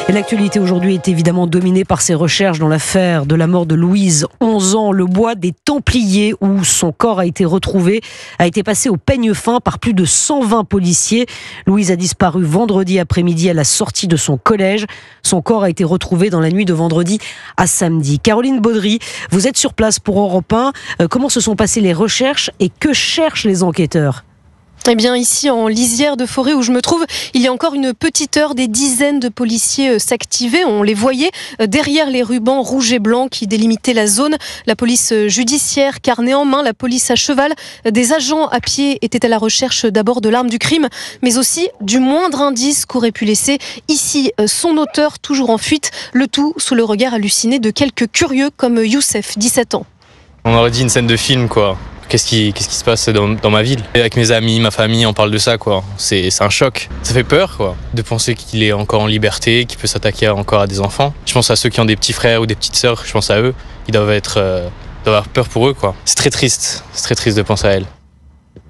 Et l'actualité aujourd'hui est évidemment dominée par ces recherches dans l'affaire de la mort de Louise, 11 ans. Le bois des Templiers, où son corps a été retrouvé, a été passé au peigne fin par plus de 120 policiers. Louise a disparu vendredi après-midi à la sortie de son collège. Son corps a été retrouvé dans la nuit de vendredi à samedi. Caroline Baudry, vous êtes sur place pour Europe 1. Comment se sont passées les recherches et que cherchent les enquêteurs ? Eh bien, ici, en lisière de forêt où je me trouve, il y a encore une petite heure, des dizaines de policiers s'activaient. On les voyait derrière les rubans rouges et blancs qui délimitaient la zone. La police judiciaire, carnet en main, la police à cheval. Des agents à pied étaient à la recherche d'abord de l'arme du crime, mais aussi du moindre indice qu'aurait pu laisser ici son auteur, toujours en fuite. Le tout sous le regard halluciné de quelques curieux comme Youssef, 17 ans. On aurait dit une scène de film, quoi. Qu'est-ce qui se passe dans ma ville ? Et avec mes amis, ma famille, on parle de ça, quoi. C'est un choc. Ça fait peur, quoi, de penser qu'il est encore en liberté, qu'il peut s'attaquer encore à des enfants. Je pense à ceux qui ont des petits frères ou des petites sœurs, je pense à eux. Ils doivent avoir peur pour eux, quoi. C'est très triste de penser à elles.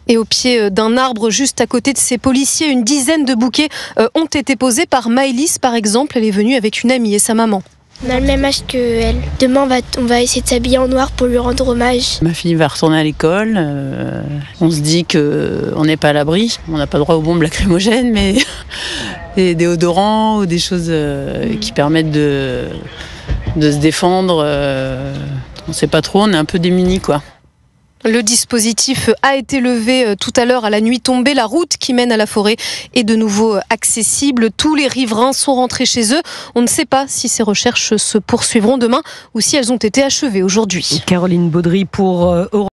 Et au pied d'un arbre juste à côté de ces policiers, une dizaine de bouquets ont été posés par Maëlys, par exemple. Elle est venue avec une amie et sa maman. On a le même âge qu'elle. Demain, on va essayer de s'habiller en noir pour lui rendre hommage. Ma fille va retourner à l'école. On se dit qu'on n'est pas à l'abri. On n'a pas droit aux bombes lacrymogènes, mais des déodorants ou des choses qui permettent de se défendre. On ne sait pas trop, on est un peu démunis, quoi. Le dispositif a été levé tout à l'heure à la nuit tombée. La route qui mène à la forêt est de nouveau accessible. Tous les riverains sont rentrés chez eux. On ne sait pas si ces recherches se poursuivront demain ou si elles ont été achevées aujourd'hui. Caroline Baudry pour Europe.